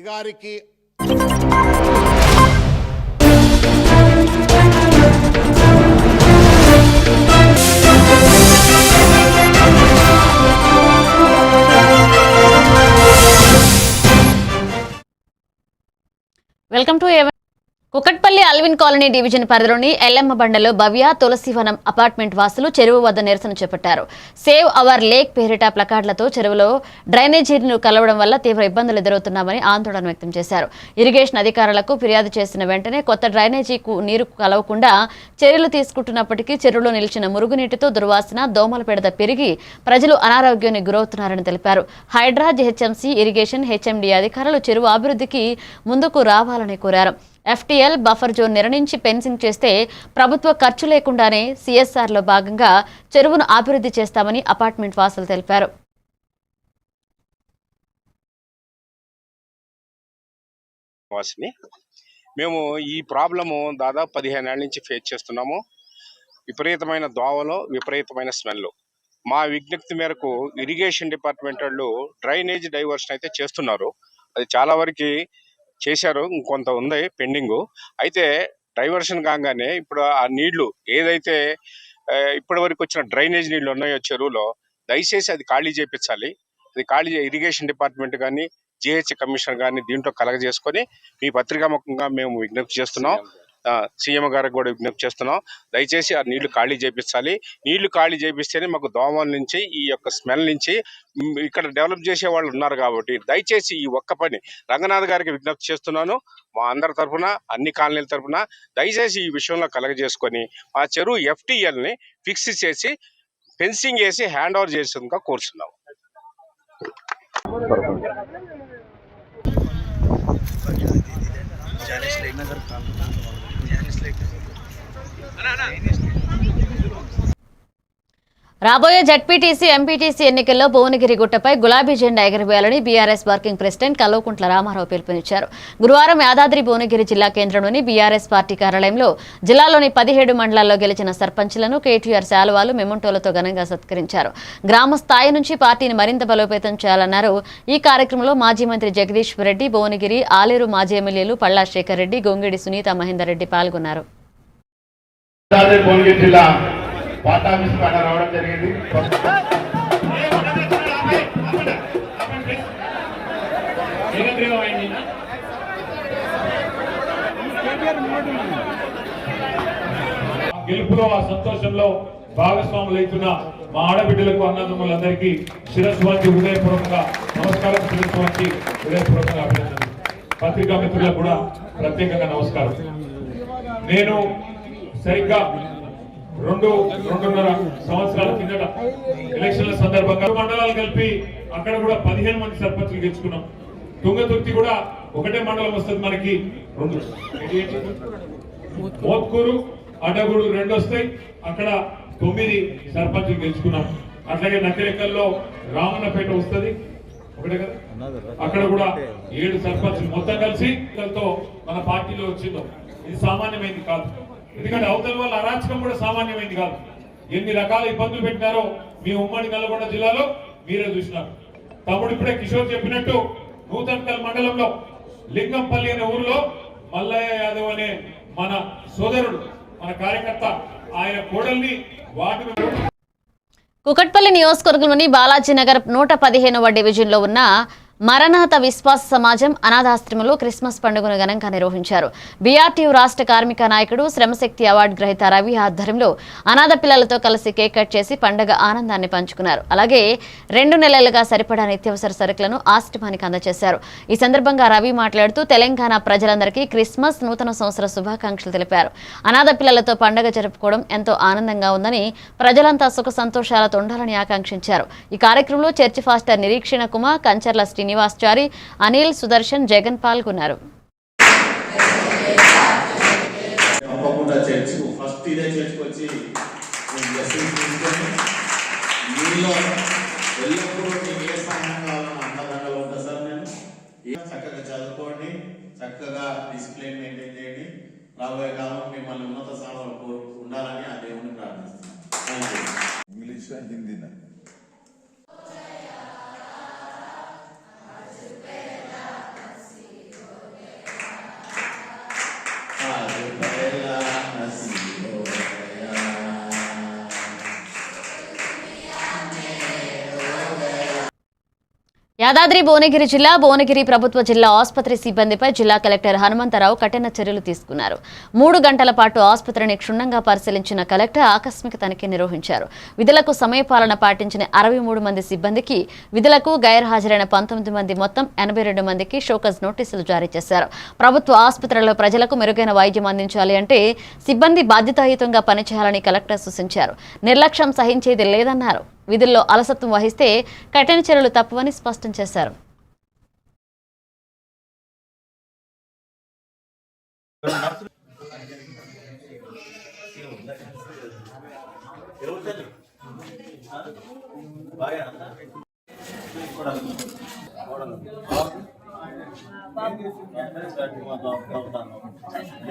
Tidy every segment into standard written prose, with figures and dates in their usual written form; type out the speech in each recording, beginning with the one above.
గారికి welcome to Kukatpally Alvin colony division పరిధిలోని ఎల్లమ్మ బండలో భవ్య Tulasivanam apartment వాసులు చెరువు వద్ద నిరసన చేపట్టారు. సేవ్ అవర్ లేక్ పేరిట ప్లకార్డులతో చెరువులో డ్రైనేజీను కలవడం వల్ల తీవ్ర ఇబ్బందులు ఎదురవుతున్నామని ఆందోళన వ్యక్తం చేశారు. ఇరిగేషన్ అధికారులకు ఫిర్యాదు చేసిన వెంటనే కొత్త డ్రైనేజీకు నీరు కలవకుండా చర్యలు తీసుకుంటున్నప్పటికీ చెరువులో నిలిచిన మురుగునీటితో దుర్వాసన దోమల పెడద పెరిగి ప్రజలు అనారోగ్యానికి గురవుతున్నారని తెలిపారు. హైడ్రా, జీహెచ్ఎంసీ, ఇరిగేషన్, హెచ్ఎండీ అధికారులు చెరువు అభివృద్ధికి ముందుకు రావాలని కోరారు. FTL బఫర్ జోన్ నిర్ణయించి ఫెన్సింగ్ చేస్తే ప్రభుత్వ ఖర్చు లేకుండానే CSRలో భాగంగా చెరువును అభివృద్ధి చేస్తామని అపార్ట్మెంట్ వాసులు తెలిపారు. మేము ఈ ప్రాబ్లము దాదాపు 15 ఏళ్ల నుంచి ఫేస్ చేస్తున్నాము. విపరీతమైన దోవలు, విపరీతమైన స్మెల్. మా విజ్ఞప్తి మేరకు ఇరిగేషన్ డిపార్ట్మెంట్ వాళ్ళు డ్రైనేజ్ డైవర్షన్ అయితే చేస్తున్నారు. అది చాలా వరకు చేశారు, ఇంకొంత ఉంది పెండింగ్. అయితే డైవర్షన్ కాగానే ఇప్పుడు ఆ నీళ్లు ఏదైతే ఇప్పటి వరకు వచ్చిన డ్రైనేజ్ నీళ్లు ఉన్నాయో చెరువులో, దయచేసి అది ఖాళీ చేయించాలి. అది ఖాళీ ఇరిగేషన్ డిపార్ట్మెంట్ కానీ, GH కమిషనర్ కానీ దీంట్లో కలగజేసుకొని మీ పత్రికాముఖంగా మేము విజ్ఞప్తి చేస్తున్నాం. సీఎం గారికి కూడా విజ్ఞప్తి చేస్తున్నాం. దయచేసి ఆ నీళ్లు ఖాళీ చేయించాలి. నీళ్లు ఖాళీ చేపిస్తేనే మాకు దోమల నుంచి, ఈ యొక్క స్మెల్ నుంచి, ఇక్కడ డెవలప్ చేసే వాళ్ళు ఉన్నారు కాబట్టి దయచేసి ఈ ఒక్క పని రంగనాథ్ గారికి విజ్ఞప్తి చేస్తున్నాను. మా అందరి తరఫున, అన్ని కాలనీల తరఫున దయచేసి ఈ విషయంలో కలగజేసుకొని ఆ చెరువు FTLని ఫిక్స్ చేసి ఫెన్సింగ్ వేసి హ్యాండ్ ఓవర్ చేసేందుకు కోరుతున్నాము. రాబోయే జడ్పీటీసీ, ఎంపీటీసీ ఎన్నికల్లో భువనగిరి గుట్టపై గులాబీ జెండా ఎగరవేయాలని బీఆర్ఎస్ వర్కింగ్ ప్రెసిడెంట్ కల్వకుంట్ల రామారావు పిలుపునిచ్చారు. గురువారం యాదాద్రి భువనగిరి జిల్లా కేంద్రంలోని బీఆర్ఎస్ పార్టీ కార్యాలయంలో జిల్లాలోని 17 మండలాల్లో గెలిచిన సర్పంచ్లను కేటీఆర్ శాలువాలు, మెమంటోలతో ఘనంగా సత్కరించారు. గ్రామ స్థాయి నుంచి పార్టీని మరింత బలోపేతం చేయాలన్నారు. ఈ కార్యక్రమంలో మాజీ మంత్రి జగదీశ్వర్ రెడ్డి, భువనగిరి, ఆలేరు మాజీ ఎమ్మెల్యేలు పల్లా శేఖర్ రెడ్డి, గొంగిడి సునీత మహేందర్ రెడ్డి పాల్గొన్నారు. రావడం జరిగింది. గెలుపులో, ఆ సంతోషంలో భాగస్వాములు అవుతున్న మా ఆడబిడ్డలకు, అన్నదమ్ములందరికీ శిరస్సు వంచి హృదయపూర్వకంగా నమస్కారం, శిరస్సు వంచి హృదయపూర్వకంగా అభినందనలు. పత్రికా మిత్రులకు కూడా ప్రత్యేకంగా నమస్కారం. నేను సరిగ్గా 2-2.5 సంవత్సరాల కిందట ఎలక్షన్ల సందర్భంగా మండలాలు కలిపి అక్కడ కూడా 15 మంది సర్పంచులు గెలుచుకున్నాం. తుంగతుర్తి కూడా ఒకటే మండలం వస్తుంది మనకి. 2 మోత్కూరు, అడ్డగూడు 2 వస్తాయి. అక్కడ 9 సర్పంచులు గెలుచుకున్నాం. అట్లాగే నక్కరెక్కల్లో రామన్నపేట వస్తుంది ఒకటే కదా, అక్కడ కూడా 7 సర్పంచులు మొత్తం కలిసి మన పార్టీలో వచ్చిందో. ఇది సామాన్యమైంది కాదు. ఎందుకంటే అవతల వాళ్ళ అరాచకం కూడా సామాన్యమైంది కాదు. ఎన్ని రకాల ఇబ్బందులు పెట్టినారో మీ ఉమ్మడి నల్గొండ జిల్లాలో మీరే చూసినారు. తమ్ముడు ఇప్పుడే కిషోర్ చెప్పినట్టు నూతన్కల్ మండలంలో లింగంపల్లి అనే ఊరిలో మల్లయ్య యాదవ్ అనే మన సోదరుడు, మన కార్యకర్త, ఆయన కోడల్ని వార్డు కుకట్పల్లి నియోజకవర్గంలోని బాలాజీనగర్ 115వ డివిజన్లో ఉన్న మరణాత విశ్వాస సమాజం అనాథాశ్రమంలో క్రిస్మస్ పండుగను ఘనంగా నిర్వహించారు. బీఆర్టీయూ రాష్ట్ర కార్మిక నాయకుడు, శ్రమశక్తి అవార్డు గ్రహీత రవి ఆధ్వర్యంలో అనాథ పిల్లలతో కలిసి కేక్ కట్ చేసి పండుగ ఆనందాన్ని పంచుకున్నారు. అలాగే 2 నెలలుగా సరిపడా నిత్యావసర సరుకులను ఆశ్రమానికి అందజేశారు. ఈ సందర్భంగా రవి మాట్లాడుతూ తెలంగాణ ప్రజలందరికీ క్రిస్మస్, నూతన సంవత్సర శుభాకాంక్షలు తెలిపారు. అనాథ పిల్లలతో పండుగ జరుపుకోవడం ఎంతో ఆనందంగా ఉందని, ప్రజలంతా సుఖ సంతోషాలతో ఉండాలని ఆకాంక్షించారు. ఈ కార్యక్రమంలో చర్చి ఫాస్టర్ నిరీక్షణ కుమార్, కంచర్ల శ్రీనివాస్చారి, అనిల్, సుదర్శన్, జగన్ పాల్గొన్నారు. చక్కగా చదువుకోండి, చక్కగా డిసిప్లిన్ మెయింటైన్ చేయండి. రాబోయే కాలం మిమ్మల్ని ఉన్నత స్థానంలో ఉండాలని ఆ దేవుని ప్రార్థిస్తున్నాను. ఇంగ్లీష్, హిందీ యాదాద్రి భువనగిరి జిల్లా భువనగిరి ప్రభుత్వ జిల్లా ఆసుపత్రి సిబ్బందిపై జిల్లా కలెక్టర్ హనుమంతరావు కఠిన చర్యలు తీసుకున్నారు. 3 గంటల పాటు ఆసుపత్రిని క్షుణ్ణంగా పరిశీలించిన కలెక్టర్ ఆకస్మిక తనిఖీ నిర్వహించారు. విధులకు సమయపాలన పాటించిన 63 మంది సిబ్బందికి, విధులకు గైర్హాజరైన 19 మంది మొత్తం 82 మందికి షోకాజ్ నోటీసులు జారీ చేశారు. ప్రభుత్వ ఆసుపత్రుల్లో ప్రజలకు మెరుగైన వైద్యం అందించాలి అంటే సిబ్బంది బాధ్యతాయుతంగా పనిచేయాలని కలెక్టర్ సూచించారు. నిర్లక్ష్యం సహించేది లేదన్నారు. విధుల్లో అలసత్వం వహిస్తే కఠిన చర్యలు తప్పవని స్పష్టం చేశారు.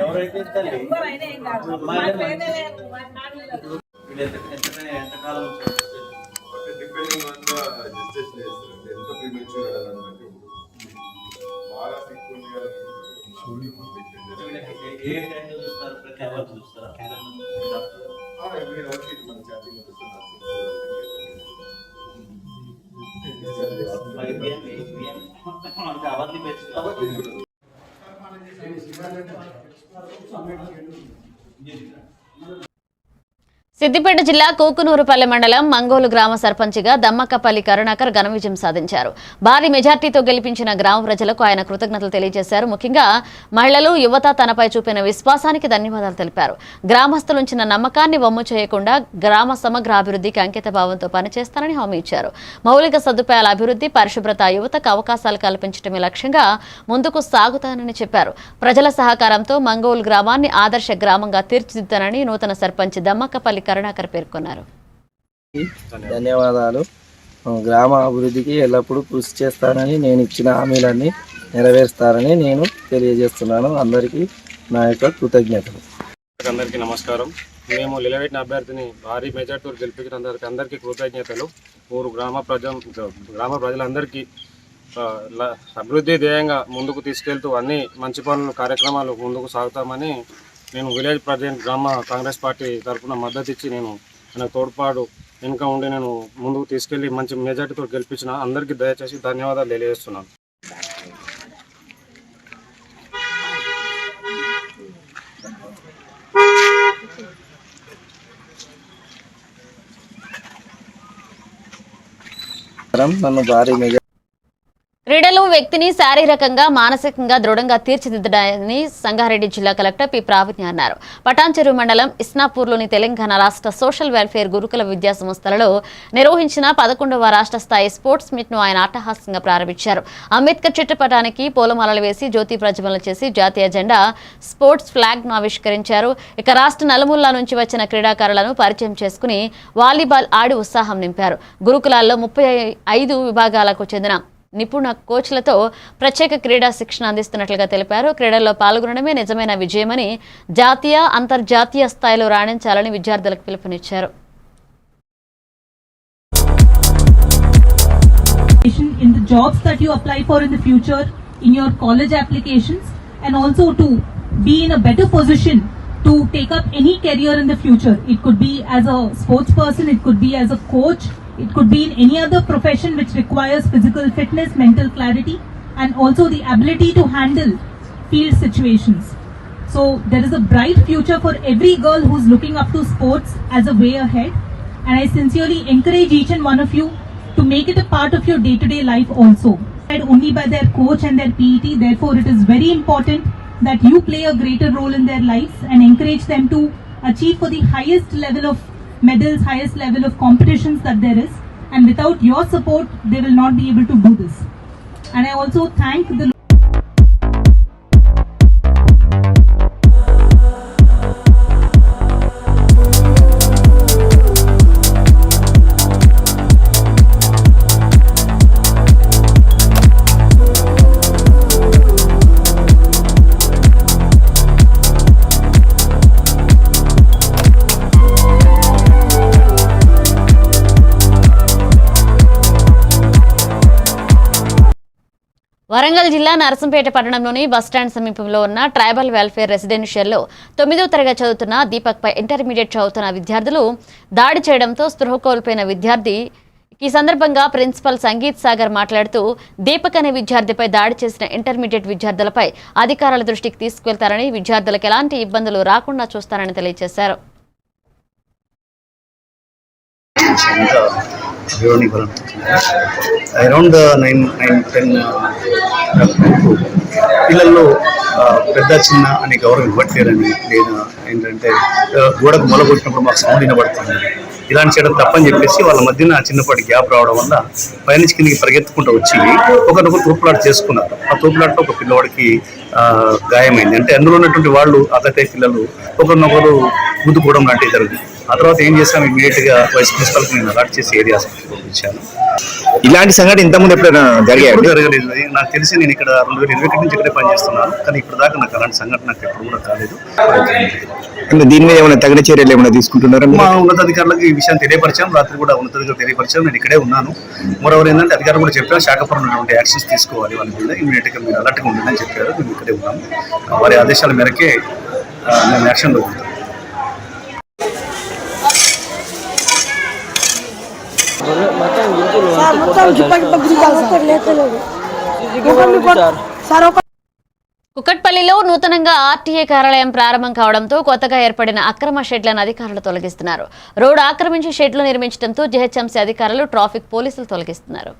ఎవరైతే డిపెండింగ్ ఆన్ ద జస్టిస్ ఎంత ప్రిమేచ్యూర్ అని బట్టి బాగా సిక్కుగా ఏ టైంలో చూస్తారు, ప్రతి అవర్ చూస్తారా? మీరు వచ్చి మన చాటింగ్ అంటే అవర్ని పెంచుతారు. సిద్దిపేట జిల్లా కూకునూరుపల్లె మండలం మంగోలు గ్రామ సర్పంచిగా దమ్మక్కపల్లి కరుణాకర్ ఘన విజయం సాధించారు. భారీ మెజార్టీతో గెలిపించిన గ్రామ ప్రజలకు ఆయన కృతజ్ఞతలు తెలియజేశారు. ముఖ్యంగా మహిళలు, యువత తనపై చూపిన విశ్వాసానికి ధన్యవాదాలు తెలిపారు. గ్రామస్తులుంచిన నమ్మకాన్ని వమ్ము చేయకుండా గ్రామ సమగ్ర అభివృద్ధికి అంకిత భావంతో పనిచేస్తానని హామీ ఇచ్చారు. మౌలిక సదుపాయాల అభివృద్ధి, పరిశుభ్రత, యువతకు అవకాశాలు కల్పించడమే లక్ష్యంగా ముందుకు సాగుతానని చెప్పారు. ప్రజల సహకారంతో మంగోలు గ్రామాన్ని ఆదర్శ గ్రామంగా తీర్చిదిద్దానని నూతన సర్పంచ్ దమ్మక్కపల్లి కరుణాకర్ పేర్కొన్నారు. ధన్యవాదాలు. గ్రామ అభివృద్ధికి ఎల్లప్పుడూ కృషి చేస్తానని, నేను ఇచ్చిన హామీలన్నీ నెరవేరుస్తారని నేను తెలియజేస్తున్నాను. అందరికీ నా యొక్క కృతజ్ఞతలు. అందరికీ నమస్కారం. మేము నిలబెట్టిన అభ్యర్థిని భారీ మెజార్టీతో గెలిపించినందుకు అందరికీ కృతజ్ఞతలు. గ్రామ ప్రజలందరికీ అభివృద్ధి ధ్యేయంగా ముందుకు తీసుకెళ్తూ అన్ని మంచి పనులు, కార్యక్రమాలు ముందుకు సాగుతామని నేను విలేజ్ ప్రెసిడెంట్ గ్రామ కాంగ్రెస్ పార్టీ తరఫున మద్దతు ఇచ్చి నేను నాకు తోడ్పాటు వెనుక ఉండి నేను ముందుకు తీసుకెళ్లి మంచి మెజార్టీతో గెలిపించిన అందరికీ దయచేసి ధన్యవాదాలు తెలియజేస్తున్నాను. నన్ను భారీ మెజార్టీ క్రీడలు వ్యక్తిని శారీరకంగా, మానసికంగా దృఢంగా తీర్చిదిద్దడాన్ని సంగారెడ్డి జిల్లా కలెక్టర్ పి ప్రావీణ్య అన్నారు. పటాన్చెరు మండలం ఇస్నాపూర్లోని తెలంగాణ రాష్ట్ర సోషల్ వెల్ఫేర్ గురుకుల విద్యా సంస్థలలో నిర్వహించిన 11వ రాష్ట్ర స్థాయి స్పోర్ట్స్ మీట్ ను ఆయన అట్టహాసంగా ప్రారంభించారు. అంబేద్కర్ చిత్రపటానికి పూలమాలలు వేసి జ్యోతి ప్రజ్వలన చేసి జాతీయ జెండా, స్పోర్ట్స్ ఫ్లాగ్ ను ఆవిష్కరించారు. ఇక రాష్ట్ర నలుమూలల నుంచి వచ్చిన క్రీడాకారులను పరిచయం చేసుకుని వాలీబాల్ ఆడి ఉత్సాహం నింపారు. గురుకులాల్లో 35 విభాగాలకు చెందిన నిపుణ కోచ్లతో ప్రత్యేక క్రీడా శిక్షణ అందిస్తున్నట్లుగా తెలిపారు. క్రీడల్లో పాల్గొనడమే నిజమైన విజయమని, జాతీయ, అంతర్జాతీయ స్థాయిలో రాణించాలని విద్యార్థులకు పిలుపునిచ్చారు. In the jobs that you apply for in the future, in your college applications, and also to be in a better position to take up any career in the future. It could be as a sports person, it could be as a coach, it could be in any other profession which requires physical fitness, mental clarity, and also the ability to handle field situations. So there is a bright future for every girl who's looking up to sports as a way ahead, and I sincerely encourage each and one of you to make it a part of your day-to-day life also. Only by their coach and their PET, therefore it is very important that you play a greater role in their lives and encourage them to achieve for the highest level of medals, highest level of competitions that there is, and without your support they will not be able to do this. And I also thank the Warangal జిల్లా నరసంపేట పట్టణంలోని bus stand సమీపంలో ఉన్న tribal welfare రెసిడెన్షియల్లో 9వ తరగతి చదువుతున్న దీపక్ పై intermediate చదువుతున్న విద్యార్థులు దాడి చేయడంతో స్పృహ కోల్పోయిన విద్యార్థి ఈ సందర్భంగా ప్రిన్సిపల్ సంగీత్ సాగర్ మాట్లాడుతూ దీపక్ అనే విద్యార్థిపై దాడి చేసిన ఇంటర్మీడియట్ విద్యార్థులపై అధికారుల దృష్టికి తీసుకువెళ్తారని, విద్యార్థులకు ఎలాంటి ఇబ్బందులు రాకుండా చూస్తారని తెలియజేశారు. అరౌండ్ 9-10 పిల్లల్లో పెద్ద చిన్న అని గౌరవం ఇవ్వట్లేరని, లేదా ఏంటంటే గోడకు మొలగొట్టినప్పుడు మాకు సౌండ్ వినబడుతుంది, ఇలాంటి చేయడం తప్పని చెప్పేసి వాళ్ళ మధ్యన చిన్నపాటి గ్యాప్ రావడం వల్ల పైనుంచి కిందకి పరిగెత్తుకుంటూ వచ్చి ఒకరినొకరు తూపులాట చేసుకున్నారు. ఆ తూపులాటలో ఒక పిల్లవాడికి గాయమైంది. అంటే అందులో ఉన్నటువంటి వాళ్ళు అతటే పిల్లలు ఒకరినొకరు గుద్దుకోవడం లాంటివి జరిగింది. ఆ తర్వాత ఏం చేశాను, ఇమీడియట్ గా వైస్ ప్రిన్సిపల్ కి నేను అలర్ట్ చేసి ఏరియా పంపించాను. ఇలాంటి సంఘటన ఇంతకుముందు ఎప్పుడైనా జరగలేదు. నాకు తెలిసి నేను ఇక్కడ 2021 నుంచి ఇక్కడే పనిచేస్తున్నాను, కానీ ఇప్పటిదాకా నాకు అలాంటి సంఘటన నాకు ఎప్పుడు కూడా కాలేదు. దీని మీద ఏమైనా తగిన చర్యలు ఏమైనా తీసుకుంటున్నారా? మా ఉన్నతాధికారులకు ఈ విషయం తెలియపరిచాం, రాత్రి కూడా ఉన్నతాధికారులు తెలియపరిచాం. నేను ఇక్కడే ఉన్నాను. మరోవర్ ఏంటంటే అధికారులు కూడా చెప్పారు, శాఖపరమైనటువంటి యాక్షన్స్ తీసుకోవాలి వాళ్ళ మీద, ఇమీడియట్ గా మీరు అలర్ట్గా ఉంటుందని చెప్పారు. మేము ఇక్కడే ఉన్నాము. వారి ఆదేశాల మేరకే మేము యాక్షన్లో ఉంటాం. కుకట్పల్లిలో నూతనంగా ఆర్టీఏ కార్యాలయం ప్రారంభం కావడంతో కొత్తగా ఏర్పడిన అక్రమ షెడ్లను అధికారులు తొలగిస్తున్నారు. రోడ్డు ఆక్రమించి షెడ్లు నిర్మించడంతో జీహెచ్ఎంసీ అధికారులు, ట్రాఫిక్ పోలీసులు తొలగిస్తున్నారు.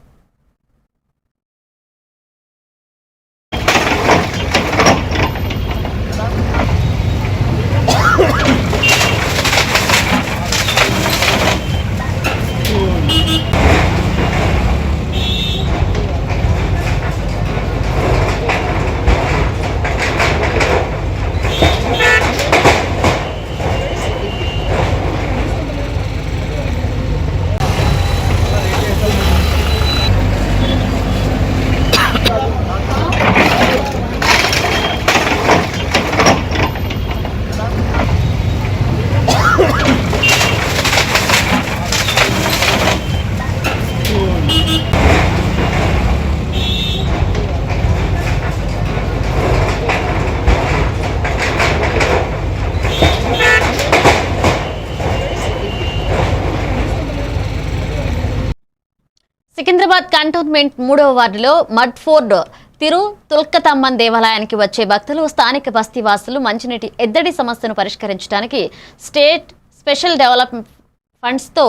సికింద్రాబాద్ కంటోన్మెంట్ 3వ వార్డులో మడ్ఫోర్డ్ తిరు తుల్కతమ్మన్ దేవాలయానికి వచ్చే భక్తులు, స్థానిక బస్తీవాసులు మంచినీటి ఎద్దడి సమస్యను పరిష్కరించడానికి స్టేట్ స్పెషల్ డెవలప్మెంట్ ఫండ్స్తో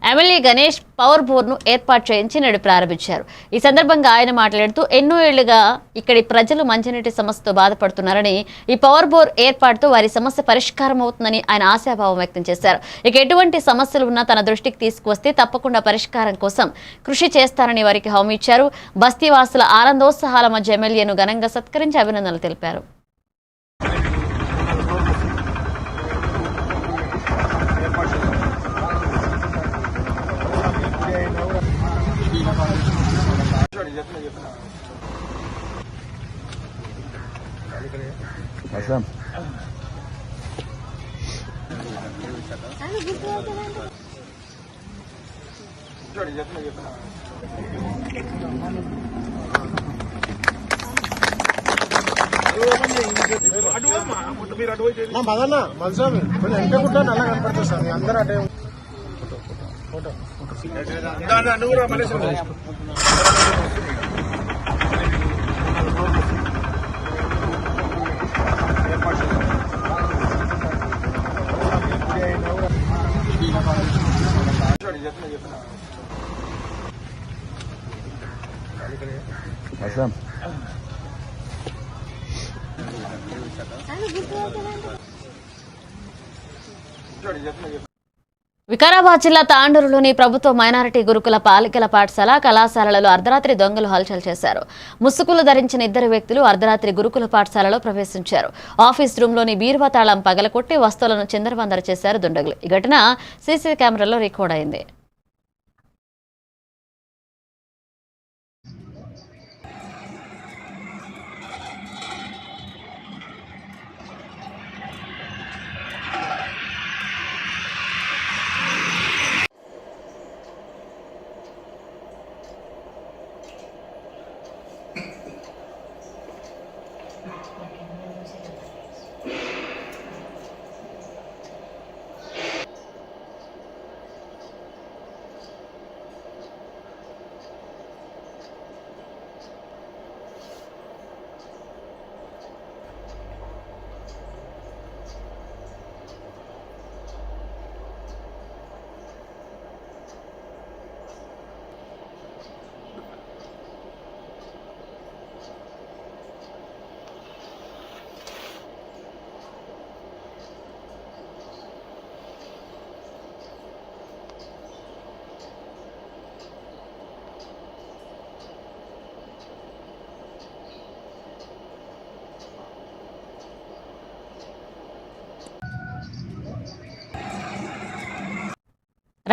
ఎమ్మెల్యే గణేష్ పవర్ బోర్డును ఏర్పాటు చేయించి నేడు ప్రారంభించారు. ఈ సందర్భంగా ఆయన మాట్లాడుతూ ఎన్నో ఏళ్లుగా ఇక్కడి ప్రజలు మంచినీటి సమస్యతో బాధపడుతున్నారని, ఈ పవర్ బోర్ ఏర్పాటుతో వారి సమస్య పరిష్కారం అవుతుందని ఆయన ఆశాభావం వ్యక్తం చేశారు. ఇక ఎటువంటి సమస్యలు ఉన్నా తన దృష్టికి తీసుకువస్తే తప్పకుండా పరిష్కారం కోసం కృషి చేస్తారని వారికి హామీ ఇచ్చారు. బస్తీవాసుల ఆనందోత్సాహాల మధ్య ఎమ్మెల్యేను ఘనంగా సత్కరించి అభినందనలు తెలిపారు. వికారాబాద్ జిల్లా తాండూరులోని ప్రభుత్వ మైనారిటీ గురుకుల బాలికల పాఠశాల, కళాశాలలలో అర్ధరాత్రి దొంగలు హల్చల్ చేశారు. ముసుగులు ధరించిన 2 వ్యక్తులు అర్ధరాత్రి గురుకుల పాఠశాలలో ప్రవేశించారు. ఆఫీస్ రూమ్లోని బీరువా తాళం పగలకొట్టి వస్తువులను చిందరవందర చేశారు దుండగులు. ఈ ఘటన సీసీ కెమెరాలో రికార్డ్ అయింది.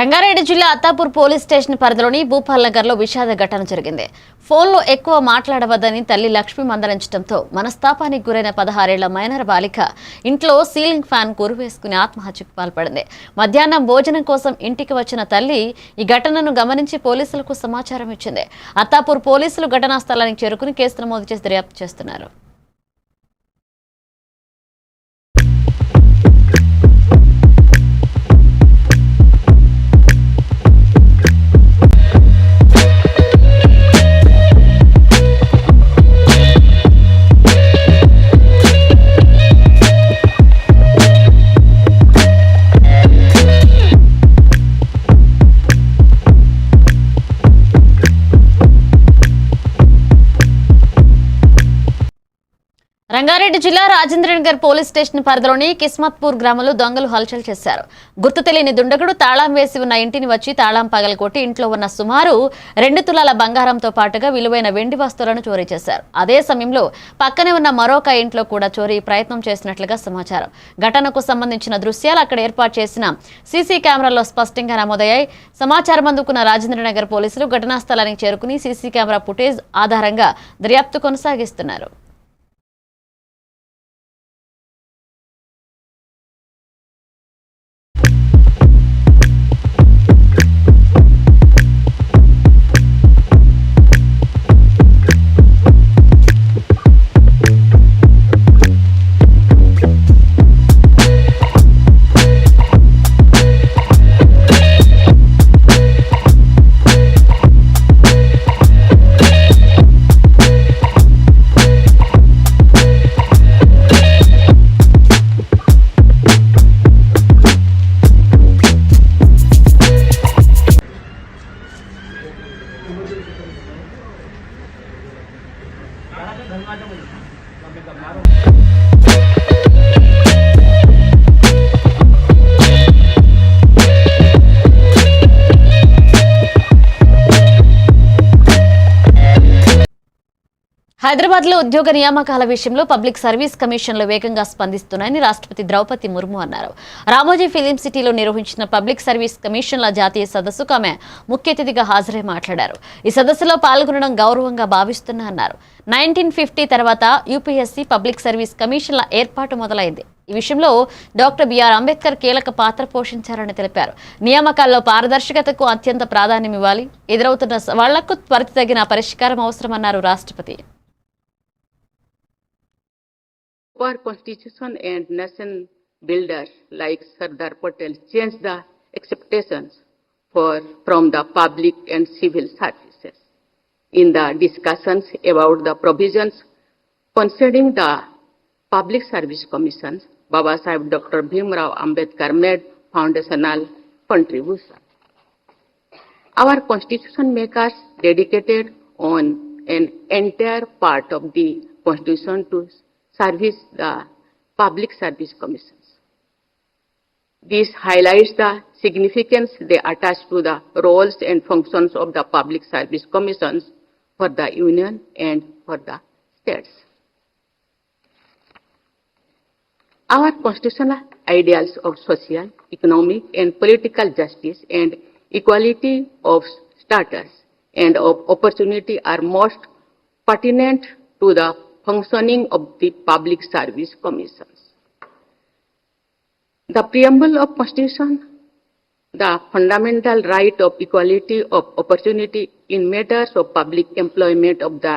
రంగారెడ్డి జిల్లా అత్తాపూర్ పోలీస్ స్టేషన్ పరిధిలోని భూపాల్ నగర్లో విషాద ఘటన జరిగింది. ఫోన్లో ఎక్కువ మాట్లాడవద్దని తల్లి లక్ష్మి మందలించడంతో మనస్తాపానికి గురైన 16 ఏళ్ల మైనర్ బాలిక ఇంట్లో సీలింగ్ ఫ్యాన్ కురువేసుకుని ఆత్మహత్యకు పాల్పడింది. మధ్యాహ్నం భోజనం కోసం ఇంటికి వచ్చిన తల్లి ఈ ఘటనను గమనించి పోలీసులకు సమాచారం ఇచ్చింది. అత్తాపూర్ పోలీసులు ఘటనా స్థలానికి చేరుకుని కేసు నమోదు చేసి దర్యాప్తు చేస్తున్నారు. రంగారెడ్డి జిల్లా రాజేంద్రనగర్ పోలీస్ స్టేషన్ పరిధిలోని కిస్మత్పూర్ గ్రామంలో దొంగలు హల్చల్ చేశారు. గుర్తు తెలియని దుండగుడు తాళం వేసి ఉన్న ఇంటిని వచ్చి తాళం పగలగొట్టి ఇంట్లో ఉన్న సుమారు 2 తులాల బంగారంతో పాటుగా విలువైన వెండి వస్తువులను చోరీ చేశారు. అదే సమయంలో పక్కనే ఉన్న మరొక ఇంట్లో కూడా చోరీ ప్రయత్నం చేసినట్లుగా సమాచారం. ఘటనకు సంబంధించిన దృశ్యాలు అక్కడ ఏర్పాటు చేసిన సీసీ కెమెరాలో స్పష్టంగా నమోదయ్యాయి. సమాచారం అందుకున్న రాజేంద్రనగర్ పోలీసులు ఘటనా స్థలానికి చేరుకుని సీసీ కెమెరా ఫుటేజ్ ఆధారంగా దర్యాప్తు కొనసాగిస్తున్నారు. హైదరాబాద్ లో ఉద్యోగ నియామకాల విషయంలో పబ్లిక్ సర్వీస్ కమిషన్లు వేగంగా స్పందిస్తున్నాయని రాష్ట్రపతి ద్రౌపది ముర్ము అన్నారు. రామోజీ ఫిలిం సిటీలో నిర్వహించిన పబ్లిక్ సర్వీస్ కమిషన్ల జాతీయ సదస్సుకు ఆమె ముఖ్య అతిథిగా హాజరై మాట్లాడారు. ఈ సదస్సులో పాల్గొనడం గౌరవంగా భావిస్తున్నా అన్నారు. 1950 తర్వాత యూపీఎస్సీ పబ్లిక్ సర్వీస్ కమిషన్ల ఏర్పాటు మొదలైంది. ఈ విషయంలో డాక్టర్ బిఆర్ అంబేద్కర్ కీలక పాత్ర పోషించారని తెలిపారు. నియామకాల్లో పారదర్శకతకు అత్యంత ప్రాధాన్యం ఇవ్వాలి. ఎదురవుతున్న సవాళ్లకు త్వరితగిన పరిష్కారం అవసరమన్నారు రాష్ట్రపతి. Our constitution and nation builders like Sardar Patel changed the expectations from the public and civil services. In the discussions about the provisions concerning the public service commissions, Baba Sahib Dr. Bhimrao Ambedkar made foundational contribution. Our constitution makers dedicated on an entire part of the constitution to service the public service commissions. This highlights the significance they attach to the roles and functions of the public service commissions for the union and for the states. Our constitutional ideals of social, economic and political justice and equality of status and of opportunity are most pertinent to the functioning of the public service commissions. The preamble of Constitution, the fundamental right of equality of opportunity in matters of public employment of the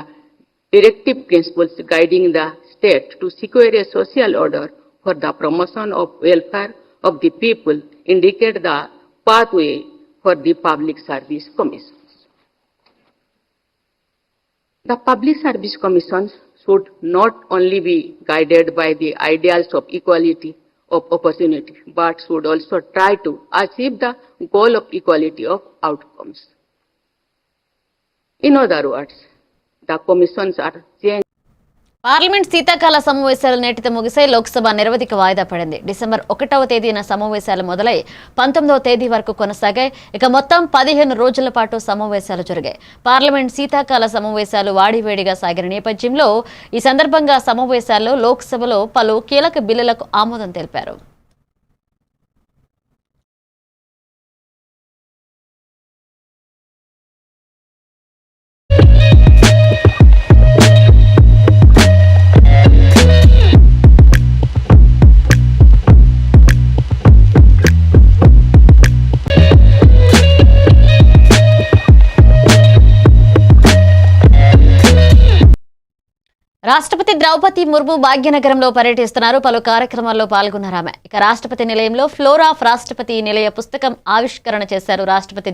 directive principles guiding the state to secure a social order for the promotion of welfare of the people indicate the pathway for the public service commissions. The public service commissions should not only be guided by the ideals of equality of opportunity, but should also try to achieve the goal of equality of outcomes. In other words, the commissions are changed. Parliament శీతాకాల సమావేశాలు నేటితో ముగిశాయి. లోక్సభ నిరవధిక వాయిదా పడింది. December 1వ తేదీన సమావేశాలు మొదలై 19వ తేదీ వరకు కొనసాగాయి. ఇక మొత్తం 15 రోజుల పాటు సమావేశాలు జరిగాయి. పార్లమెంట్ శీతాకాల సమావేశాలు వాడివేడిగా సాగిన నేపథ్యంలో ఈ సందర్భంగా సమావేశాల్లో లోక్సభలో పలు కీలక బిల్లులకు ఆమోదం తెలిపారు. రాష్ట్రపతి ద్రౌపది ముర్ము భాగ్యనగరంలో పర్యటిస్తున్నారు. పలు కార్యక్రమాల్లో పాల్గొన్నారు ఆమె. ఇక రాష్ట్రపతి నిలయంలో ఫ్లోరా ఆఫ్ రాష్ట్రపతి నిలయ పుస్తకం ఆవిష్కరణ చేశారు రాష్ట్రపతి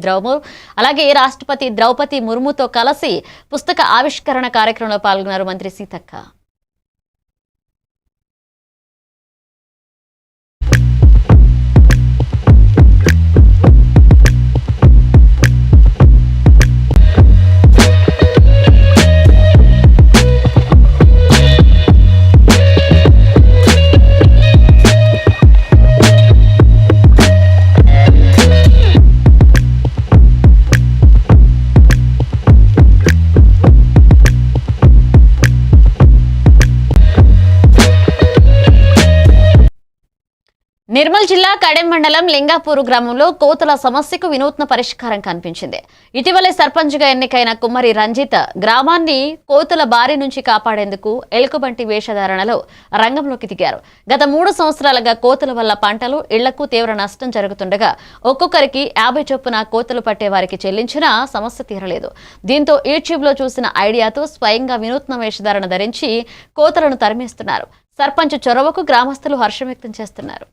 అలాగే రాష్ట్రపతి ద్రౌపది ముర్ముతో కలిసి పుస్తక ఆవిష్కరణ కార్యక్రమంలో పాల్గొన్నారు మంత్రి సీతక్క. నిర్మల్ జిల్లా కడెం మండలం లింగాపూర్ గ్రామంలో కోతుల సమస్యకు వినూత్న పరిష్కారం కనిపించింది. ఇటీవలే సర్పంచ్గా ఎన్నికైన కుమ్మరి రంజిత్ గ్రామాన్ని కోతుల బారి నుంచి కాపాడేందుకు ఎలుకబంటి వేషధారణలో రంగంలోకి దిగారు. గత 3 సంవత్సరాలుగా కోతుల వల్ల పంటలు, ఇళ్లకు తీవ్ర నష్టం జరుగుతుండగా ఒక్కొక్కరికి 50 చొప్పున కోతులు పట్టే వారికి చెల్లించినా సమస్య తీరలేదు. దీంతో యూట్యూబ్లో చూసిన ఐడియాతో స్వయంగా వినూత్న వేషధారణ ధరించి కోతులను తరిమేస్తున్నారు. సర్పంచ్ చొరవకు గ్రామస్తులు హర్షం వ్యక్తం చేస్తున్నారు.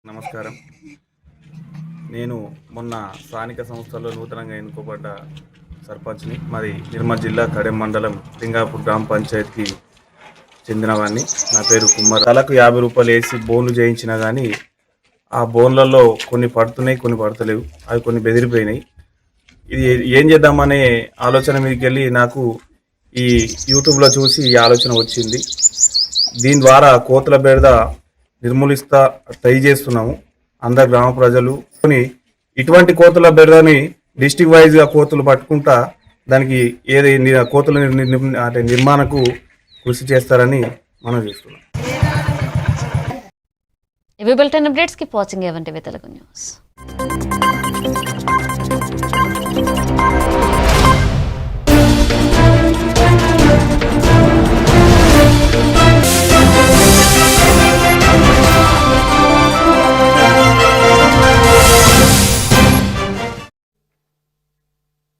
నమస్కారం. నేను మొన్న స్థానిక సంస్థల్లో నూతనంగా ఎన్నుకోబడ్డ సర్పంచ్ని. మాది నిర్మల్ జిల్లా కడెం మండలం లింగాపూర్ గ్రామ పంచాయతీకి చెందినవాడిని. నా పేరు కుమ్మర్. తలకు 50 రూపాయలు వేసి బోన్లు చేయించినా కానీ ఆ బోన్లలో కొన్ని పడుతున్నాయి, కొన్ని పడతలేవు. అవి కొన్ని బెదిరిపోయినాయి. ఇది ఏం చేద్దామనే ఆలోచన మీదకి వెళ్ళి నాకు ఈ యూట్యూబ్లో చూసి ఈ ఆలోచన వచ్చింది. దీని ద్వారా కోతుల బెడద నిర్మూలిస్తా ట్రై చేస్తున్నాము. అందరు గ్రామ ప్రజలు ఇటువంటి కోతుల బెడదని డిస్ట్రిక్ట్ వైజ్గా కోతులు పట్టుకుంటా దానికి ఏది కోతుల నిర్మాణకు కృషి చేస్తారని మనం చేస్తున్నాం. ఇవి బులెటిన్ అప్డేట్స్. కీప్ వాచింగ్ ఏవంటివి తెలుగు న్యూస్.